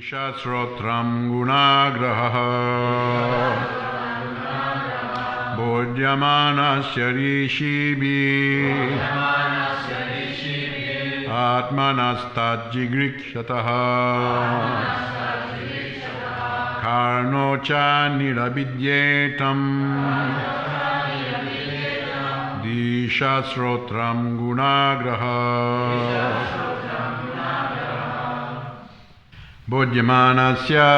Shasrotram gunagraha bodhyamanasya rishibhi atmanastadjigrikshataha karnocha nirabidyetam dishasrotram gunagraha bodhyamanasya,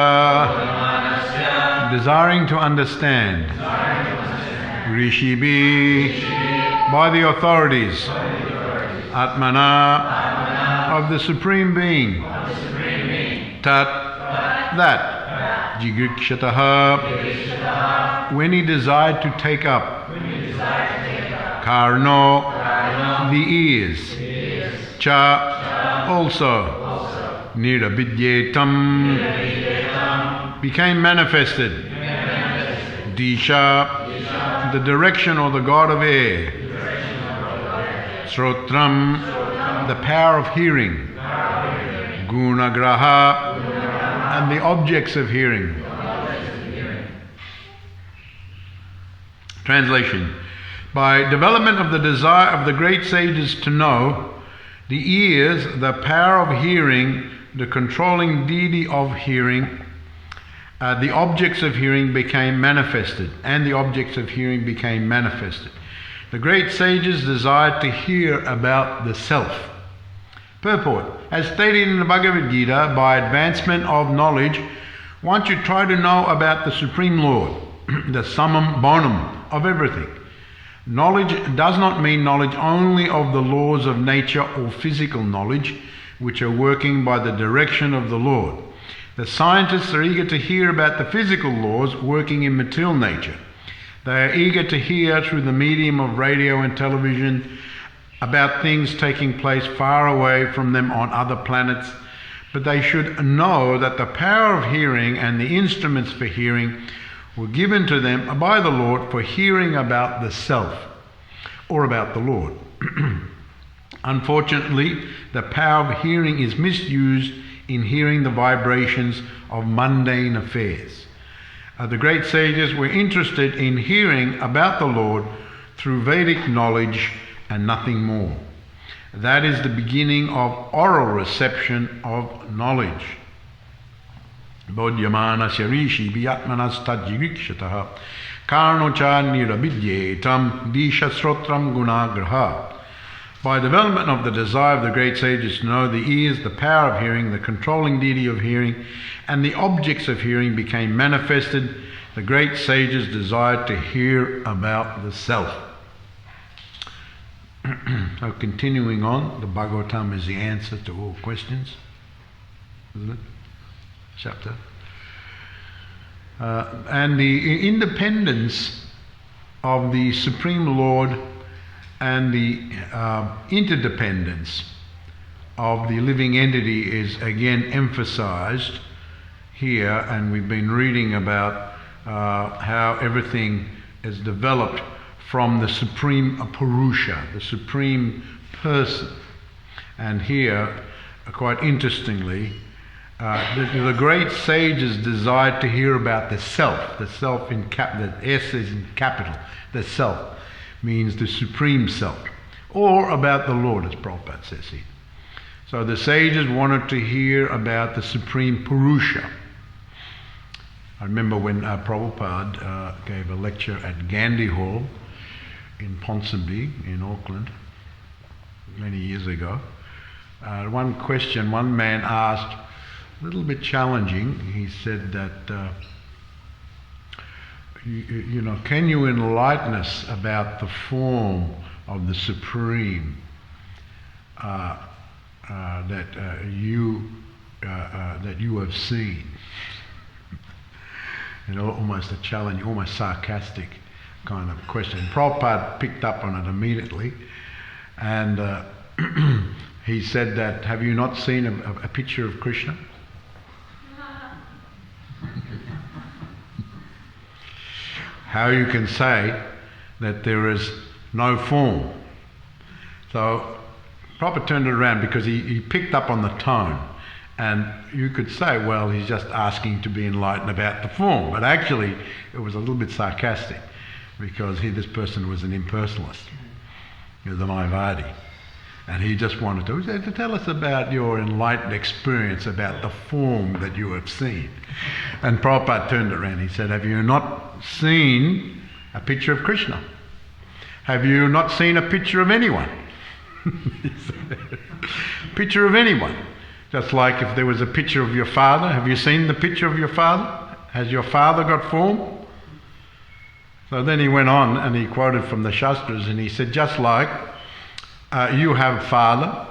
desiring to understand, Rishibhi, by the authorities, Atmana, of the Supreme Being, Tat, that, Jigrikshataha, when he desired to take up, Karno, the ears, Cha, also, Nirabidyetam, became manifested. Disha, the direction or the god of air. Srotram, the power of hearing. Gunagraha, and the objects of hearing. Translation. By development of the desire of the great sages to know, the ears, the power of hearing, the controlling deity of hearing, the objects of hearing became manifested, and the objects of hearing became manifested. The great sages desired to hear about the self. Purport. As stated in the Bhagavad Gita, by advancement of knowledge, one should try to know about the Supreme Lord, the summum bonum of everything. Knowledge does not mean knowledge only of the laws of nature or physical knowledge, which are working by the direction of the Lord. The scientists are eager to hear about the physical laws working in material nature. They are eager to hear through the medium of radio and television about things taking place far away from them on other planets, but they should know that the power of hearing and the instruments for hearing were given to them by the Lord for hearing about the self, or about the Lord. Unfortunately, the power of hearing is misused in hearing the vibrations of mundane affairs. The great sages were interested in hearing about the Lord through Vedic knowledge and nothing more. That is the beginning of oral reception of knowledge. Bodhyamanasya rishi bhyatmanastadjigrikshataha karnocha nirabidyetam dishasrotram gunagraha. By development of the desire of the great sages to know, the ears, the power of hearing, the controlling deity of hearing, and the objects of hearing became manifested. The great sages desired to hear about the self. So continuing on, the Bhagavatam is the answer to all questions, isn't it? Chapter. And the independence of the Supreme Lord and the interdependence of the living entity is again emphasized here, and we've been reading about how everything is developed from the Supreme Purusha, the Supreme Person. And here, quite interestingly, the great sages desired to hear about the self the S is in capital, the self means the Supreme Self, or about the Lord, as Prabhupada says here. So the sages wanted to hear about the Supreme Purusha. I remember when Prabhupada gave a lecture at Gandhi Hall in Ponsonby in Auckland many years ago. One question one man asked, a little bit challenging. He said that, can you enlighten us about the form of the Supreme that you have seen? Almost a challenge, almost sarcastic kind of question. Prabhupada picked up on it immediately, and he said that, have you not seen a picture of Krishna? How you can say that there is no form. So Prabhupada turned it around because he picked up on the tone, And you could say, well, he's just asking to be enlightened about the form. But actually, it was a little bit sarcastic, because this person was an impersonalist. He was a Mayavadi. And he just wanted to tell us about your enlightened experience about the form that you have seen. And Prabhupada turned around. He said, have you not seen a picture of Krishna? Have you not seen a picture of anyone? Picture of anyone. Just like if there was a picture of your father. Have you seen the picture of your father? Has your father got form? So then he went on and he quoted from the Shastras, and he said, just like you have a father,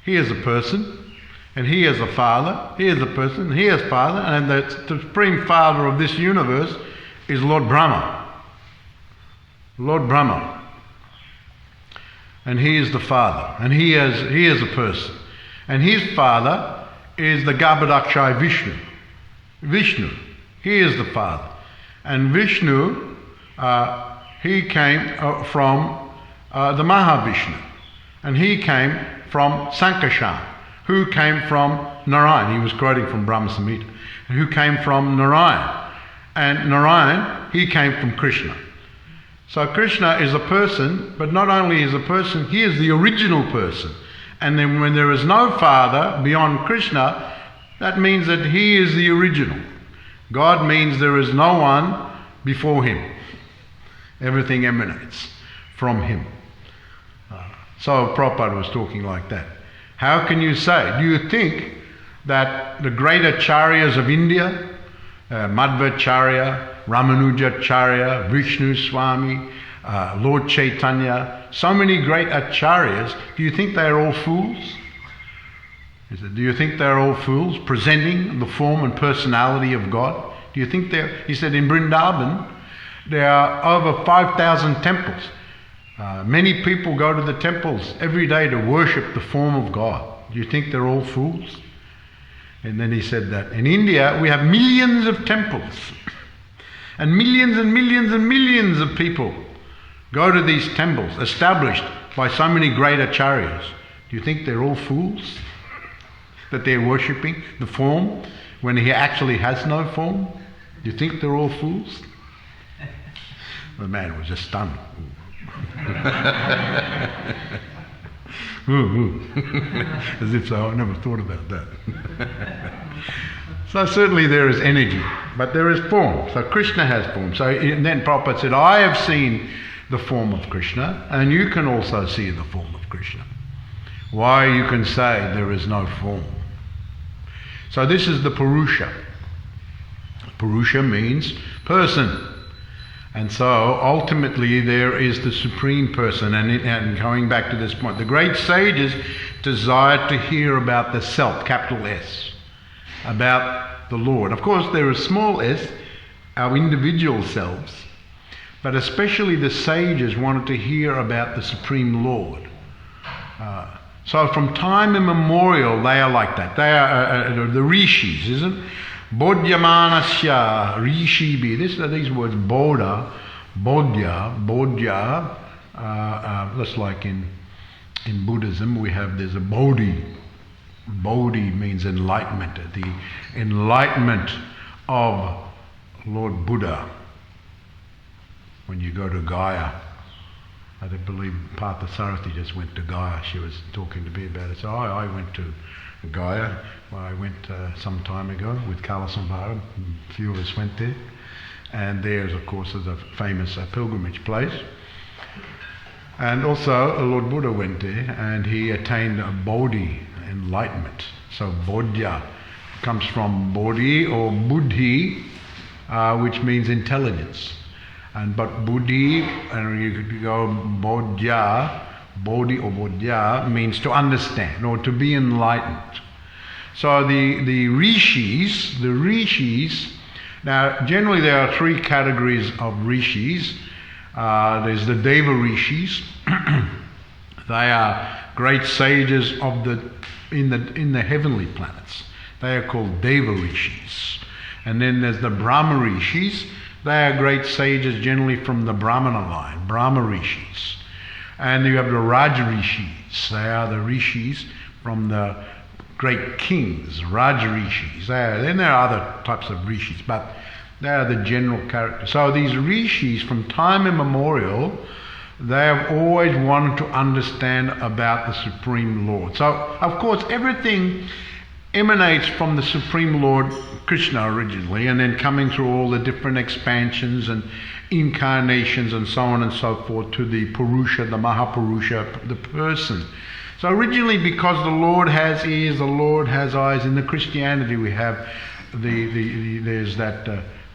he is a person, and he is a father, he is a person, he is father, and the supreme father of this universe is Lord Brahma. Lord Brahma. And he is the father, and he is a person. And his father is the Garbhodakshaya Vishnu. Vishnu, he is the father. And Vishnu, he came from the Mahavishnu. And he came from Sankarshan, who came from Narayan. He was quoting from Brahma Samhita. Who came from Narayan. And Narayan, he came from Krishna. So Krishna is a person, but not only is a person, he is the original person. And then when there is no father beyond Krishna, that means that he is the original. God means there is no one before him. Everything emanates from him. So Prabhupada was talking like that. How can you say? Do you think that the great acharyas of India, Madhvacharya, Ramanujacharya, Vishnu Swami, Lord Chaitanya, so many great acharyas, do you think they are all fools? He said, do you think they're all fools presenting the form and personality of God? Do you think he said in Vrindavan, there are over 5,000 temples. Many people go to the temples every day to worship the form of God. Do you think they're all fools? And then he said that in India we have millions of temples. And millions and millions and millions of people go to these temples established by so many great acharyas. Do you think they're all fools? That they're worshipping the form when he actually has no form? Do you think they're all fools? The man was just stunned. As if so, I never thought about that. So certainly there is energy, but there is form. So Krishna has form. So then Prabhupada said, I have seen the form of Krishna, and you can also see the form of Krishna. Why you can say there is no form? So this is the Purusha. Purusha means person. And so ultimately there is the Supreme Person. And going back to this point, the great sages desired to hear about the self, capital S, about the Lord. Of course there is small s, our individual selves, but especially the sages wanted to hear about the Supreme Lord. So from time immemorial they are like that. They are the Rishis, isn't it? Bodhyamanasya Rishibi. These words, Bodha, Bodhya, just like in Buddhism there's a Bodhi. Bodhi means enlightenment, the enlightenment of Lord Buddha. When you go to Gaya, I believe Parthasarathi just went to Gaya. She was talking to me about it. So I went to Gaya. I went some time ago with Kalasambhara. A few of us went there. And there's, of course, is a famous pilgrimage place. And also Lord Buddha went there and he attained a Bodhi, enlightenment. So Bodhya comes from Bodhi or Buddhi, which means intelligence. But Buddhi, and you could go Bodhya, Bodhi or Bodhya means to understand or to be enlightened. So the Rishis, now generally there are three categories of Rishis. There's the Deva Rishis. They are great sages in the heavenly planets. They are called Deva Rishis. And then there's the Brahma Rishis. They are great sages generally from the Brahmana line, Brahma Rishis. And you have the Raj Rishis. They are the Rishis from the great kings, Raj Rishis. Then there are other types of Rishis, but they are the general characters. So these Rishis, from time immemorial, they have always wanted to understand about the Supreme Lord. So, of course, everything emanates from the Supreme Lord Krishna originally, and then coming through all the different expansions and incarnations and so on and so forth to the Purusha, the Mahapurusha, the person. So originally, because the Lord has ears, the Lord has eyes. In the Christianity we have there's that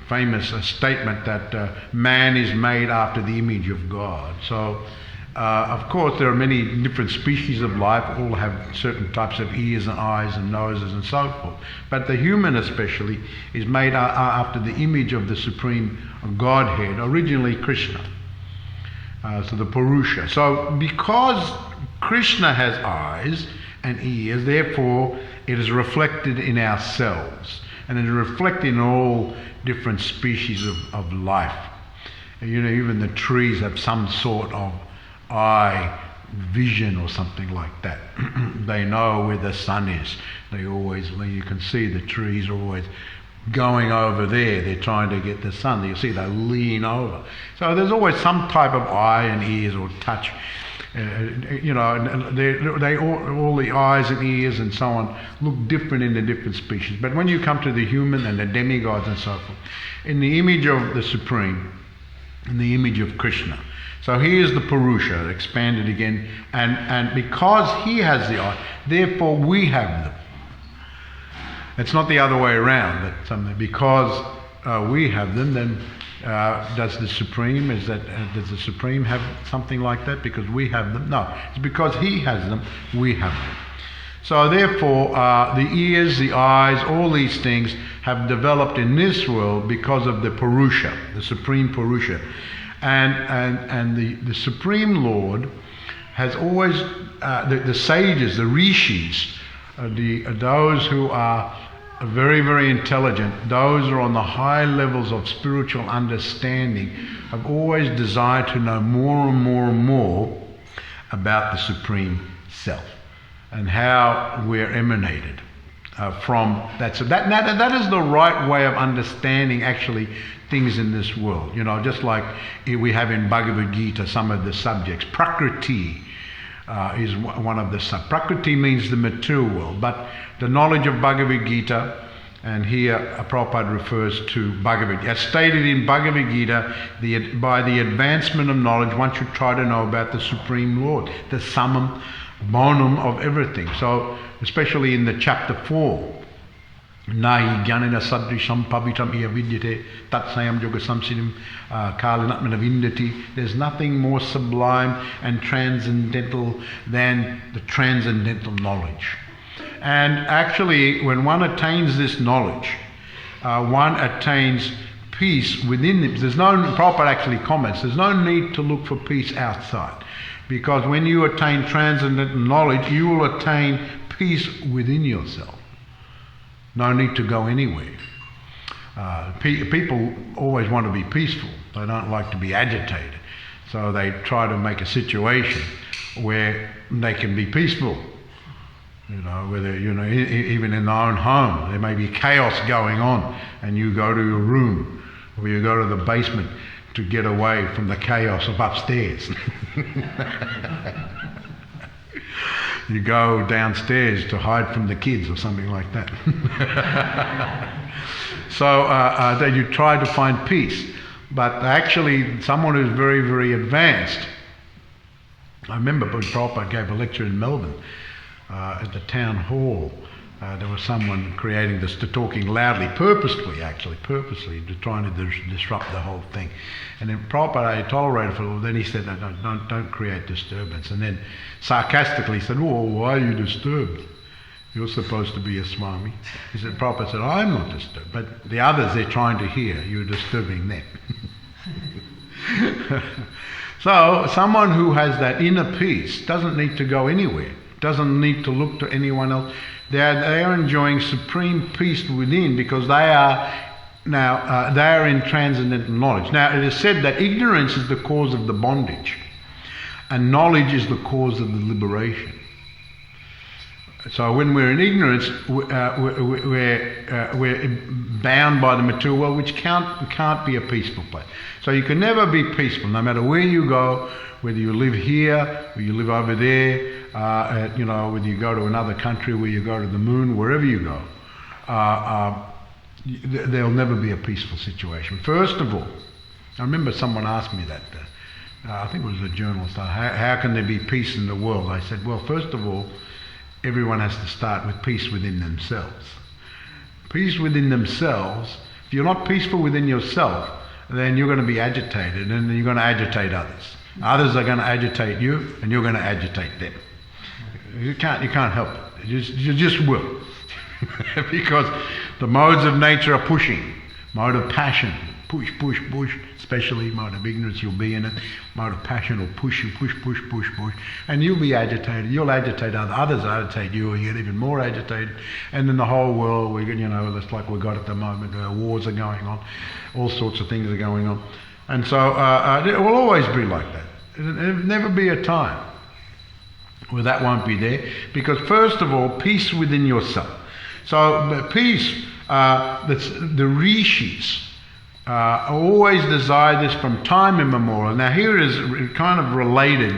famous statement that man is made after the image of God. So of course there are many different species of life, all have certain types of ears and eyes and noses and so forth. But the human especially is made after the image of the Supreme Godhead, originally Krishna. So the Purusha. So because Krishna has eyes and ears, therefore it is reflected in ourselves, and it is reflected in all different species of life. And, even the trees have some sort of eye vision or something like that. They know where the sun is. You can see the trees are always going over there. They're trying to get the sun. You see they lean over. So there's always some type of eye and ears or touch. All the eyes and ears and so on look different in the different species. But when you come to the human and the demigods and so forth, in the image of the Supreme, in the image of Krishna. So he is the Purusha, expanded again, and because he has the eye, therefore we have them. It's not the other way around. That because we have them, then does the Supreme does the Supreme have something like that because we have them? No, it's because he has them, we have them. So therefore, the ears, the eyes, all these things have developed in this world because of the Purusha, the Supreme Purusha, and the Supreme Lord has always the sages, the Rishis, those who are very, very intelligent, those who are on the high levels of spiritual understanding, have always desired to know more and more and more about the Supreme Self and how we're emanated from that. So that is the right way of understanding actually things in this world. Just like we have in Bhagavad Gita some of the subjects. Prakriti is one of the Prakriti means the material world, but the knowledge of Bhagavad Gita, and here Prabhupada refers to Bhagavad Gita. As stated in Bhagavad Gita, by the advancement of knowledge, one should try to know about the Supreme Lord, the summum bonum of everything. So, especially in the chapter 4, Nahi Jnanena Sadrisham Pavitam Iya Vidyate Tatsayam Yoga Samsiddhim Kalinatmana Vindati. There's nothing more sublime and transcendental than the transcendental knowledge. And actually, when one attains this knowledge, one attains peace within them. Prabhupada actually comments, there's no need to look for peace outside. Because when you attain transcendental knowledge, you will attain peace within yourself. No need to go anywhere. People always want to be peaceful. They don't like to be agitated. So they try to make a situation where they can be peaceful. Even in their own home, there may be chaos going on, and you go to your room, or you go to the basement to get away from the chaos of upstairs. You go downstairs to hide from the kids or something like that. So then you try to find peace. But actually, someone who's very, very advanced, I remember when Prabhupada gave a lecture in Melbourne at the town hall. There was someone creating this, talking loudly, purposely, to trying to disrupt the whole thing. And then Prabhupada tolerated for a while. Then he said, no, don't create disturbance. And then sarcastically said, oh, why are you disturbed? You're supposed to be a Swami. He said, Prabhupada said, I'm not disturbed. But the others, they're trying to hear. You're disturbing them. So someone who has that inner peace doesn't need to go anywhere. Doesn't need to look to anyone else. They are enjoying supreme peace within because they are in transcendental knowledge. Now it is said that ignorance is the cause of the bondage, and knowledge is the cause of the liberation. So when we're in ignorance, we're bound by the material world, which can't be a peaceful place. So you can never be peaceful, no matter where you go, whether you live here, or you live over there, whether you go to another country, where you go to the moon, wherever you go, there'll never be a peaceful situation. First of all, I remember someone asked me that. I think it was a journalist. How can there be peace in the world? I said, well, first of all, everyone has to start with peace within themselves. Peace within themselves. If you're not peaceful within yourself, then you're going to be agitated, and you're going to agitate others. Others are going to agitate you, and you're going to agitate them. You can't help it. You just will. Because the modes of nature are pushing. Mode of passion, push, especially mode of ignorance, you'll be in it. Mode of passion will push you, push. And you'll be agitated. You'll agitate others agitate you, and you get even more agitated. And in the whole world, it's like we've got at the moment, wars are going on, all sorts of things are going on. And so it will always be like that. There'll never be a time where that won't be there. Because first of all, peace within yourself. So peace, the Rishis always desire this from time immemorial. Now here is kind of related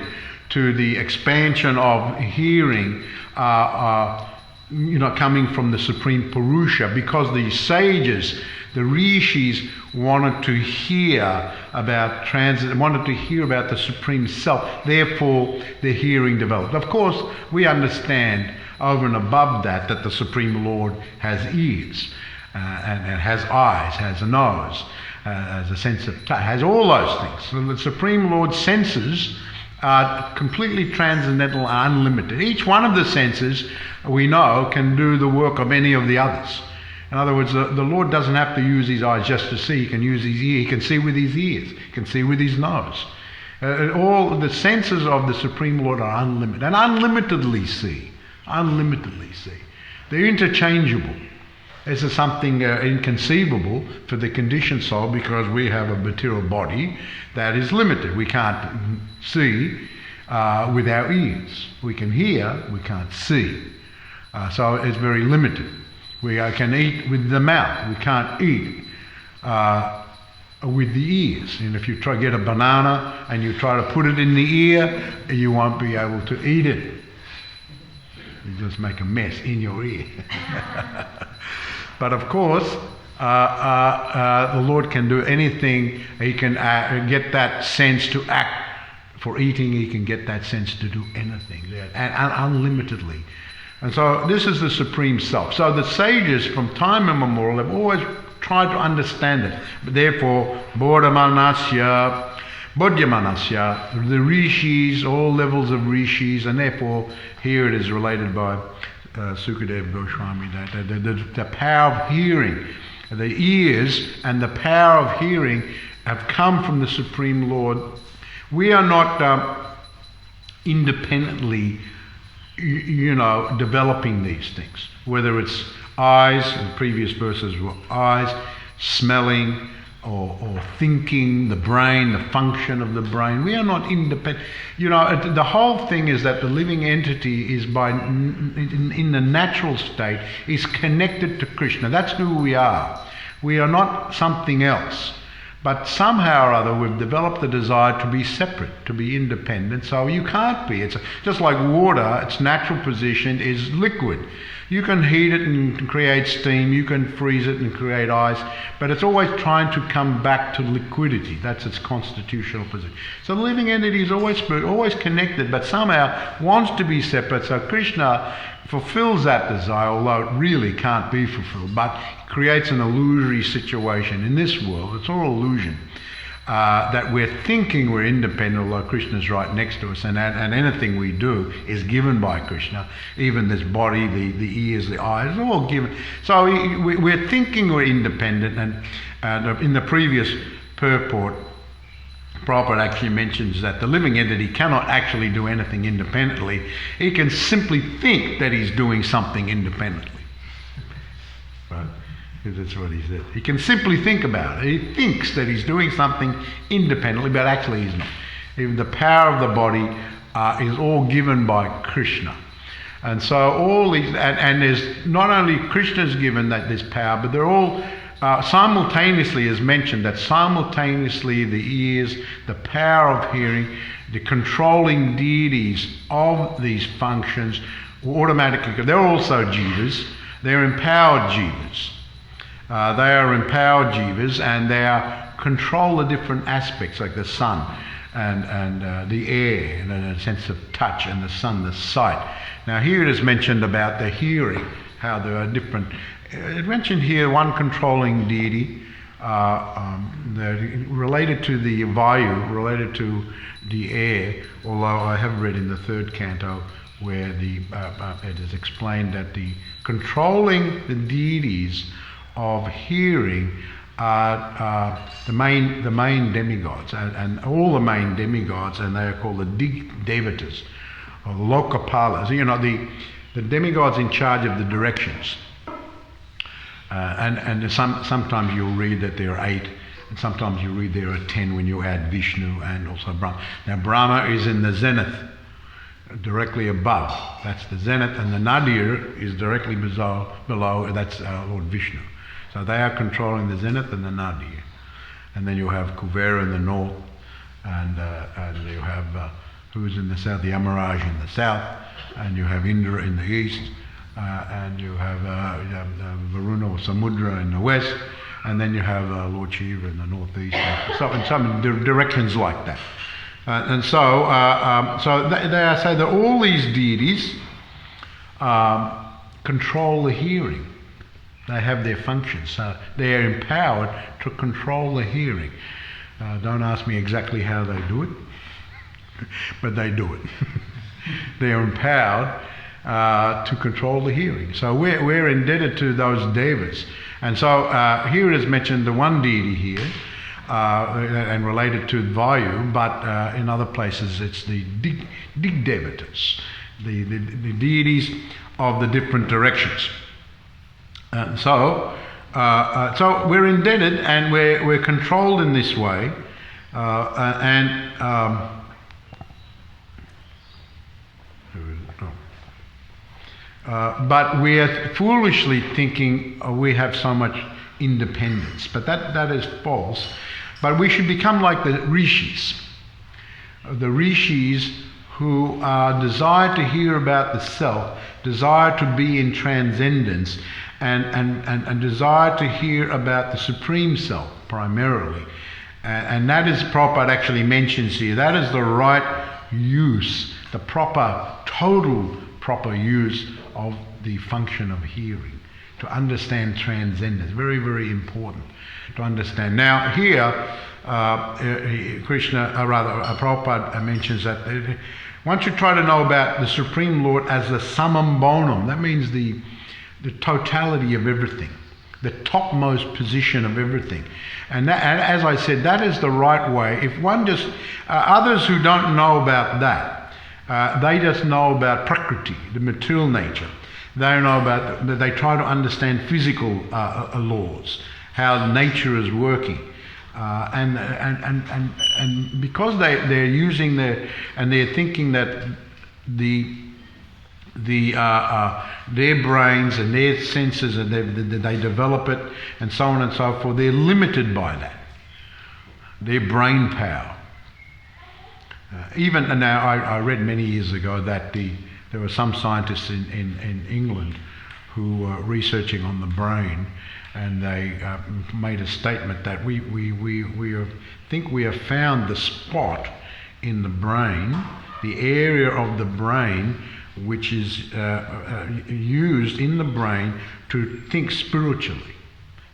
to the expansion of hearing, coming from the Supreme Purusha, because the sages, the Rishis, wanted to hear about wanted to hear about the Supreme Self. Therefore, their hearing developed. Of course, we understand over and above that the Supreme Lord has ears, and has eyes, has a nose, has a sense of touch, has all those things. So the Supreme Lord's senses are completely transcendental and unlimited. Each one of the senses, we know, can do the work of any of the others. In other words, the Lord doesn't have to use his eyes just to see. He can use his ear. He can see with his ears. He can see with his nose. All the senses of the Supreme Lord are unlimited, and unlimitedly see. They're interchangeable. This is something inconceivable for the conditioned soul, because we have a material body that is limited. We can't see with our ears. We can hear, we can't see. So it's very limited. We can eat with the mouth. We can't eat with the ears. And if you try to get a banana and you try to put it in the ear, you won't be able to eat it. You just make a mess in your ear. But of course, the Lord can do anything. He can get that sense to act for eating. He can get that sense to do anything, and unlimitedly. And so this is the Supreme Self. So the sages from time immemorial have always tried to understand it. Therefore, Bodhamanasya, Bodhyamanasya, the Rishis, all levels of Rishis, and therefore here it is related by Sukadeva Goswami, that the power of hearing, the ears and the power of hearing have come from the Supreme Lord. We are not independently, developing these things. Whether it's eyes, in previous verses were eyes, smelling, or thinking, the brain, the function of the brain. We are not independent. The whole thing is that the living entity is in the natural state, is connected to Krishna. That's who we are. We are not something else. But somehow or other we've developed the desire to be separate, to be independent. So you can't be. It's just like water, its natural position is liquid. You can heat it and create steam, you can freeze it and create ice, but it's always trying to come back to liquidity. That's its constitutional position. So the living entity is always spirit, always connected, but somehow wants to be separate. So Krishna fulfills that desire, although it really can't be fulfilled, but creates an illusory situation in this world. It's all illusion. That we're thinking we're independent, although Krishna's right next to us, and anything we do is given by Krishna. Even this body, the ears, the eyes, all given. So we're thinking we're independent, and in the previous purport, Prabhupada actually mentions that the living entity cannot actually do anything independently. He can simply think that he's doing something independently. Right? That's what he said. He can simply think about it. He thinks that he's doing something independently, but actually he's not. Even the power of the body is all given by Krishna. And so all these, and there's not only Krishna's given that this power, but they're all simultaneously, as mentioned, that simultaneously the ears, the power of hearing, the controlling deities of these functions automatically, they're also jivas, they're empowered jivas. They are empowered jivas, and they control the different aspects like the sun and the air, and a sense of touch, and the sun, the sight. Now here it is mentioned about the hearing, how there are different. It mentioned here one controlling deity related to the vayu, related to the air, although I have read in the third canto where it is explained that the controlling the deities of hearing are the main demigods, and all the main demigods, and they are called the devatas, or lokapalas, the demigods in charge of the directions. And sometimes you'll read that there are 8, and sometimes you read there are 10 when you add Vishnu and also Brahma. Now Brahma is in the zenith, directly above. That's the zenith, and the nadir is directly below. That's Lord Vishnu. So they are controlling the zenith and the nadir. And then you have Kuvera in the north, and you have who's in the south, the Yamaraj in the south, and you have Indra in the east, and you have Varuna or Samudra in the west, and then you have Lord Shiva in the northeast, so in some directions like that. So they say that all these deities control the hearing. They have their functions, so they are empowered to control the hearing. Don't ask me exactly how they do it, but they do it. They are empowered to control the hearing. So we're indebted to those devas. And so here it is mentioned the one deity here, and related to Vayu, but in other places it's the Digdevatas, the deities of the different directions. So we're indebted, and we're controlled in this way, but we are foolishly thinking we have so much independence, but that is false. But we should become like the Rishis. The Rishis who desire to hear about the self, desire to be in transcendence, and desire to hear about the Supreme Self primarily. And that is Prabhupada actually mentions here. That is the right use, the total proper use of the function of hearing. To understand transcendence, very, very important to understand. Now here, Prabhupada mentions that once you try to know about the Supreme Lord as the summum bonum, that means the totality of everything, the topmost position of everything. And as I said, that is the right way. If one just, others who don't know about that, they just know about Prakriti, the material nature. They know about, they try to understand physical laws, how nature is working. And because they're using and they're thinking that their brains and their senses, and they develop it, and so on and so forth, they're limited by that, their brain power. Even now, I read many years ago that there were some scientists in England who were researching on the brain, and they made a statement that we think we have found the spot in the brain, the area of the brain which is used in the brain to think spiritually,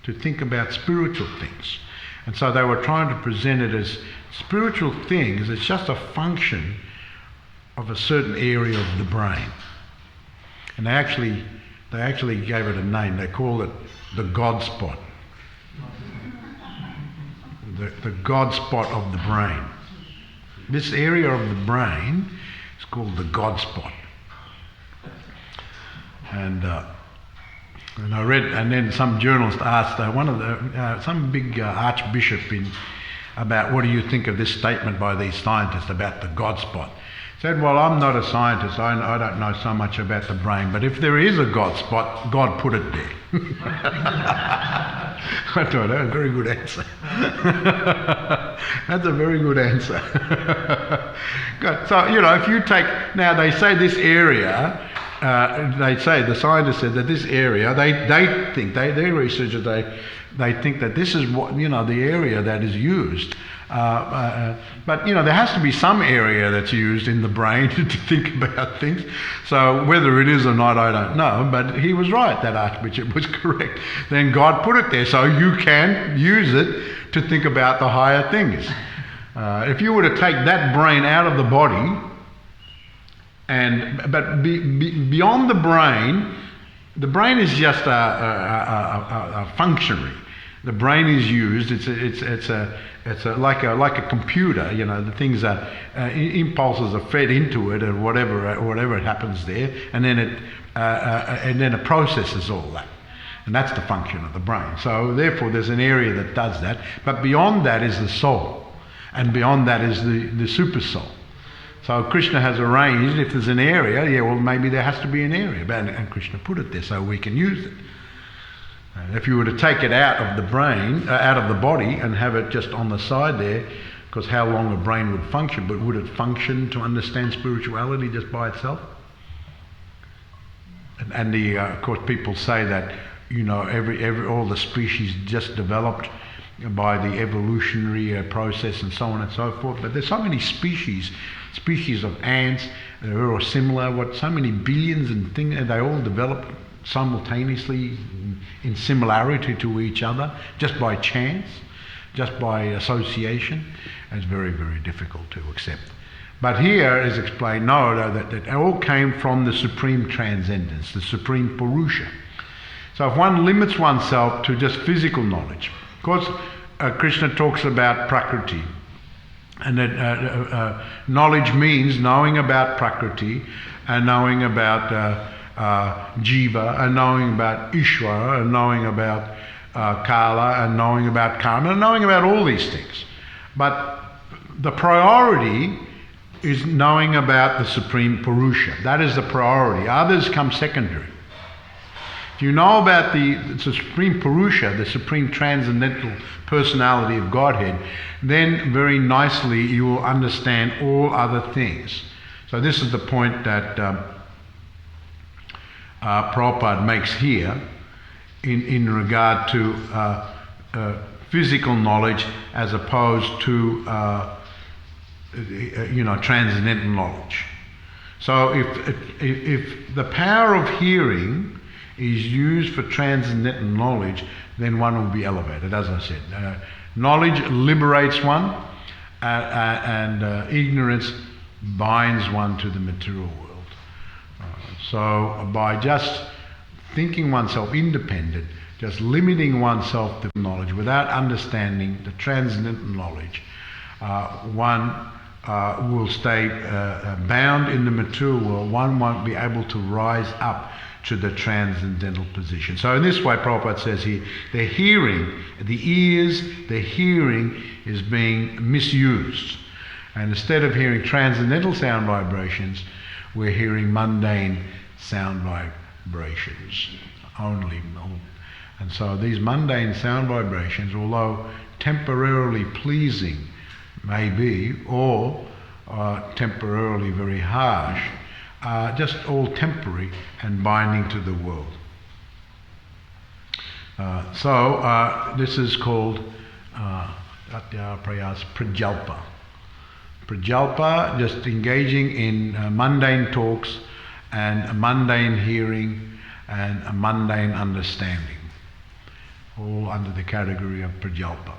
to think about spiritual things. And so they were trying to present it as spiritual things. It's just a function of a certain area of the brain. And they actually gave it a name. They called it the God spot. The God spot of the brain. This area of the brain is called the God spot. And I read, and then some journalist asked some big archbishop about what do you think of this statement by these scientists about the God spot. said, well, I'm not a scientist, I don't know so much about the brain, but if there is a God spot, God put it there. I thought that was a very good answer. That's a very good answer. Good. So, if you take, now they say this area, the scientists said that this area, they think, their researchers, they think that this is what, the area that is used. But there has to be some area that's used in the brain to think about things. So whether it is or not, I don't know. But he was right, that Archbishop was correct. Then God put it there so you can use it to think about the higher things. If you were to take that brain out of the body, but beyond the brain is just a functionary. The brain is used. It's like a computer. The things are impulses are fed into it, or whatever it happens there, and then it processes all that, and that's the function of the brain. So therefore, there's an area that does that. But beyond that is the soul, and beyond that is the super soul. So Krishna has arranged, if there's an area, maybe there has to be an area, and Krishna put it there so we can use it. If you were to take it out of the brain, out of the body, and have it just on the side there, because how long a brain would function, but would it function to understand spirituality just by itself? And of course, people say that all the species just developed by the evolutionary process and so on and so forth. But there's so many species of ants that are all similar. So many billions and things, and they all developed simultaneously in similarity to each other, just by chance, just by association. It's very, very difficult to accept. But here is explained, that it all came from the supreme transcendence, the supreme Purusha. So if one limits oneself to just physical knowledge, of course, Krishna talks about Prakriti, and that knowledge means knowing about Prakriti and knowing about Jiva, and knowing about Ishvara, and knowing about Kala, and knowing about Karma, and knowing about all these things. But the priority is knowing about the Supreme Purusha. That is the priority. Others come secondary. If you know about the Supreme Purusha, the Supreme Transcendental Personality of Godhead, then very nicely you will understand all other things. So this is the point that Prabhupada makes here in regard to physical knowledge as opposed to transcendental knowledge. So if the power of hearing is used for transcendental knowledge, then one will be elevated. As I said, knowledge liberates one, and ignorance binds one to the material world. So by just thinking oneself independent, just limiting oneself to knowledge without understanding the transcendental knowledge, one will stay bound in the material world. One won't be able to rise up to the transcendental position. So in this way, Prabhupada says here, the hearing is being misused. And instead of hearing transcendental sound vibrations, we're hearing mundane sound vibrations only. And so these mundane sound vibrations, although temporarily pleasing may be, or temporarily very harsh, are just all temporary and binding to the world. So this is called prajalpa. Prajalpa, just engaging in mundane talks and a mundane hearing and a mundane understanding, all under the category of prajalpa.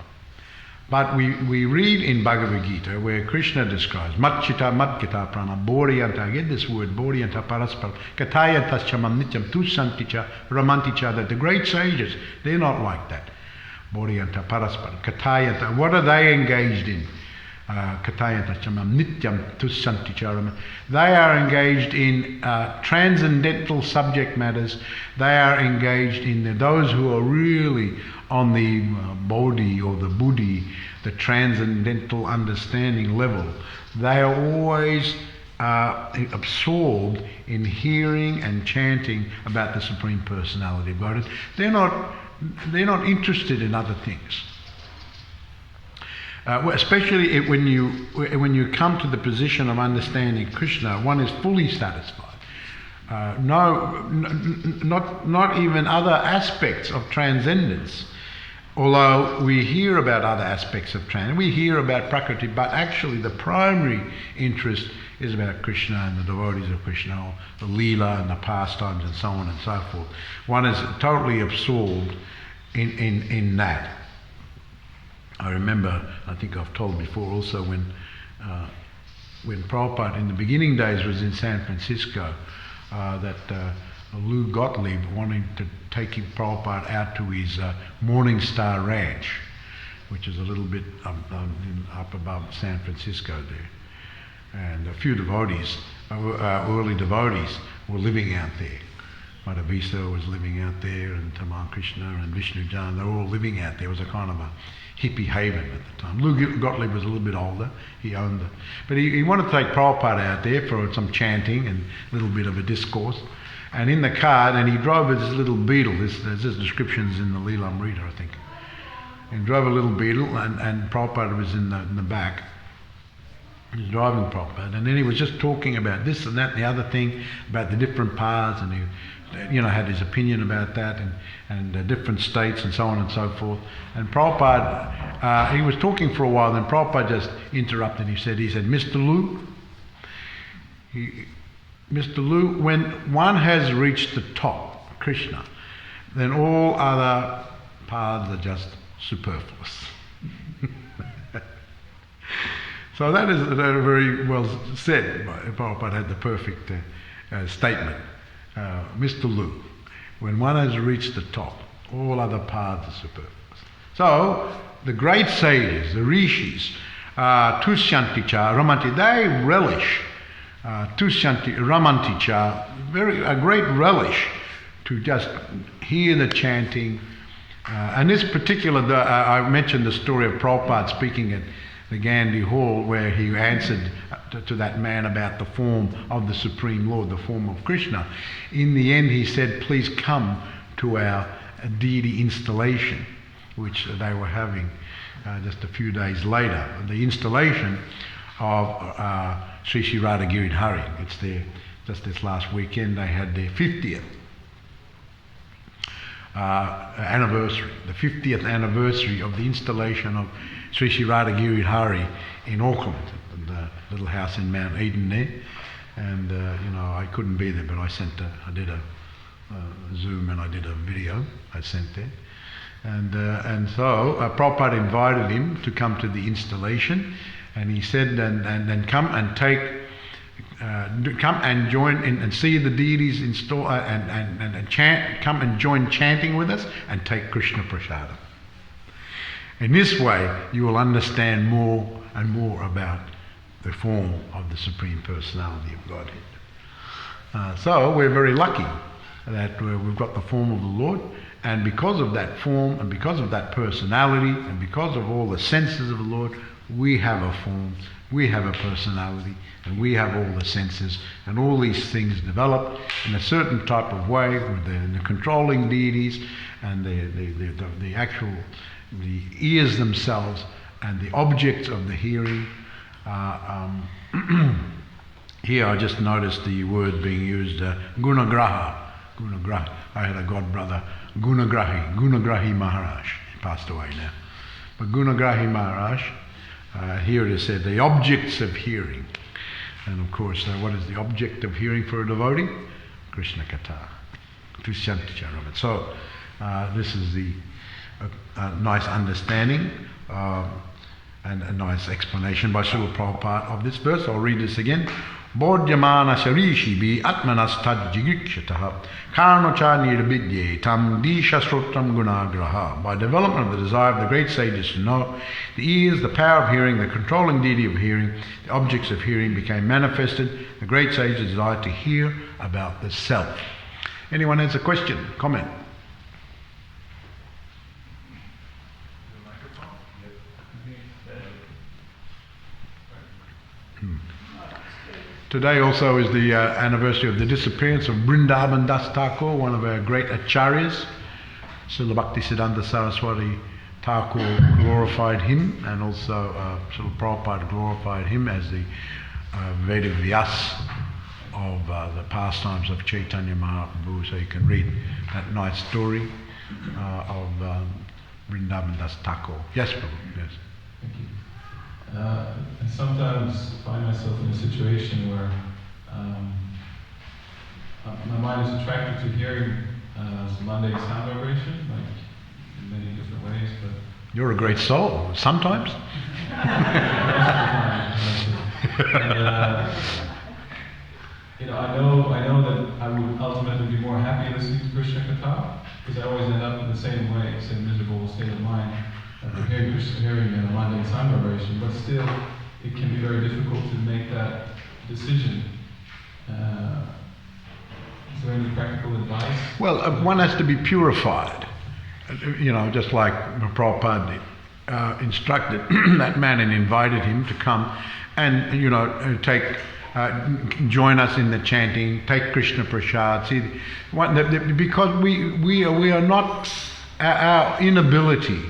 But we read in Bhagavad Gita where Krishna describes matchita matgita prana bodhiyanta. Get this word, bodhiyanta paraspara katayantas chamam nityam tusanticha ramanticha. That the great sages, they're not like that. Bodhiyanta paraspara katayanta. What are they engaged in? Katayanta chamam nityam tusanticha ramanticha. They are engaged in transcendental subject matters. They are engaged in those who are really on the bodhi or the buddhi, the transcendental understanding level. They are always absorbed in hearing and chanting about the Supreme Personality of Godhead. They're not interested in other things. Especially when you come to the position of understanding Krishna, one is fully satisfied. Not even other aspects of transcendence. Although we hear about other aspects of transcendence, we hear about Prakriti, but actually the primary interest is about Krishna and the devotees of Krishna, or the Leela and the pastimes and so on and so forth. One is totally absorbed in that. I remember, I think I've told before also, when Prabhupada in the beginning days was in San Francisco, that Lou Gottlieb wanted to take Prabhupada out to his Morning Star Ranch, which is a little bit up above San Francisco there. And a few devotees, early devotees, were living out there. Madhavisa was living out there, and Tamal Krishna and Vishnu Jan, they were all living out there. It was a kind of a hippie haven at the time. Lou Gottlieb was a little bit older, he owned it. But he wanted to take Prabhupada out there for some chanting and a little bit of a discourse. And in the car, and he drove this little beetle, there's descriptions in the Leelamrita, I think. He drove a little beetle, and Prabhupada was in the back. He was driving Prabhupada, and then he was just talking about this and that and the other thing, about the different paths, and he had his opinion about that, and different states and so on and so forth. And Prabhupada, he was talking for a while, then Prabhupada just interrupted. He said, Mr. Lou, when one has reached the top, Krishna, then all other paths are just superfluous. So that is very well said. Prabhupada had the perfect statement. Mr. Lou, when one has reached the top, all other paths are superfluous. So the great sages, the Rishis, Tushyanticha, Ramanti, they relish Tushyanti, Ramanticha, a great relish to just hear the chanting. And this particular, I mentioned the story of Prabhupada speaking at the Gandhi Hall, where he answered to that man about the form of the Supreme Lord, the form of Krishna. In the end, he said, please come to our deity installation, which they were having just a few days later. The installation of Sri Sri Radha Giridhari. It's there, just this last weekend, they had their 50th anniversary, the 50th anniversary of the installation of Sri Sri Radha Giridhari in Auckland, the little house in Mount Eden there. And I couldn't be there, but I did a Zoom and I did a video I sent there. And so Prabhupada invited him to come to the installation, and he said, and come and come and join in and see the deities install and chant. Come and join chanting with us and take Krishna Prasadam. In this way, you will understand more and more about the form of the Supreme Personality of Godhead. So we're very lucky that we've got the form of the Lord, and because of that form and because of that personality and because of all the senses of the Lord, we have a form, we have a personality, and we have all the senses, and all these things develop in a certain type of way with the controlling deities and the actual the ears themselves and the objects of the hearing. Here I just noticed the word being used, gunagraha. Gunagraha. I had a godbrother, Gunagrahi Maharaj. He passed away now. But Gunagrahi Maharaj, here it is said, the objects of hearing. And of course, what is the object of hearing for a devotee? Krishna Katha. So this is the nice understanding and a nice explanation by Srila Prabhupada of this verse. I'll read this again. Bodhyamana sharishi bi atmanastad jigikshataha karnocha nirbidye tam dishasrotam gunagraha. By development of the desire of the great sages to know, the ears, the power of hearing, the controlling deity of hearing, the objects of hearing became manifested. The great sages desired to hear about the self. Anyone has a question, comment? Today also is the anniversary of the disappearance of Vrindavan Das Thakur, one of our great acharyas. Srila Bhaktisiddhanta Saraswati Thakur glorified him, and also Srila Prabhupada glorified him as the Veda Vyas of the pastimes of Chaitanya Mahaprabhu. So you can read that nice story of Vrindavan Das Thakur. Yes, Prabhu, yes. Thank you. I sometimes find myself in a situation where my mind is attracted to hearing mundane sound vibration, like in many different ways. But you're a great soul. Sometimes. And, I know that I would ultimately be more happy listening to Krishna Katha, because I always end up in the same way, same miserable state of mind. Hearing a mundane sound vibration, but still it can be very difficult to make that decision. Is there any practical advice? Well, one has to be purified, just like Prabhupada instructed that man and invited him to come and join us in the chanting, take Krishna Prasad. See, because we are not, our inability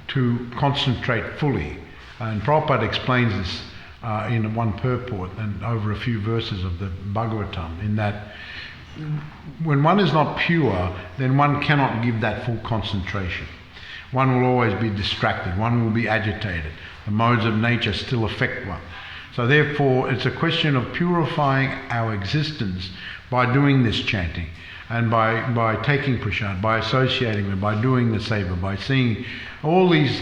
to concentrate fully. And Prabhupada explains this in one purport and over a few verses of the Bhagavatam, in that when one is not pure, then one cannot give that full concentration. One will always be distracted, one will be agitated. The modes of nature still affect one. So therefore, it's a question of purifying our existence by doing this chanting, and by taking prasad, by associating with, by doing the seva, by seeing all these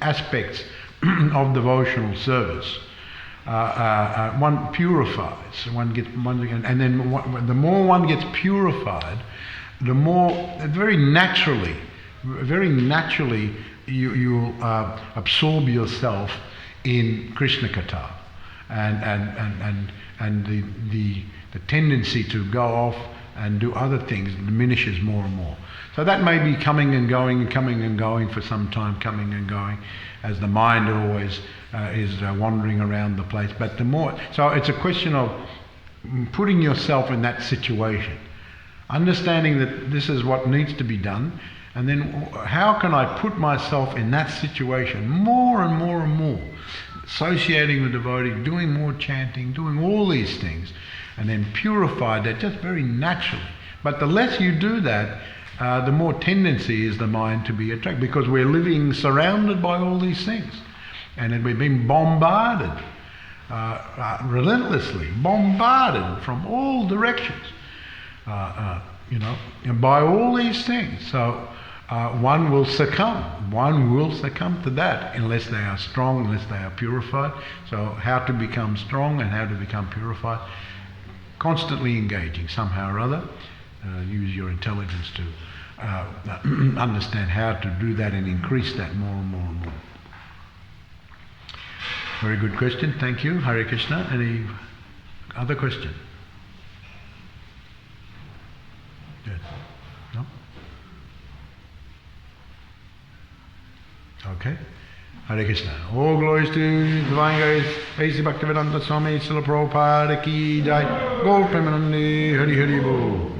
aspects of devotional service, one purifies. And then the more one gets purified, the more very naturally you absorb yourself in Krishna Katha, and the tendency to go off and do other things diminishes more and more. So that may be coming and going for some time, coming and going, as the mind always is wandering around the place. But so it's a question of putting yourself in that situation, understanding that this is what needs to be done, and then how can I put myself in that situation more and more and more, associating with devotee, doing more chanting, doing all these things, and then purify that just very naturally. But the less you do that, the more tendency is the mind to be attracted, because we're living surrounded by all these things, and we've been bombarded, relentlessly bombarded from all directions, and by all these things. So one will succumb to that unless they are strong, unless they are purified. So how to become strong and how to become purified? Constantly engaging somehow or other. Use your intelligence to understand how to do that and increase that more and more and more. Very good question. Thank you. Hare Krishna. Any other question? Yes. No? Okay. Hare Krishna. All glories to Divine Grace, A.C. Bhaktivedanta Swami, Srila Prabhupada Ki Jai, Gaur Premanande, Hari Hari Bol.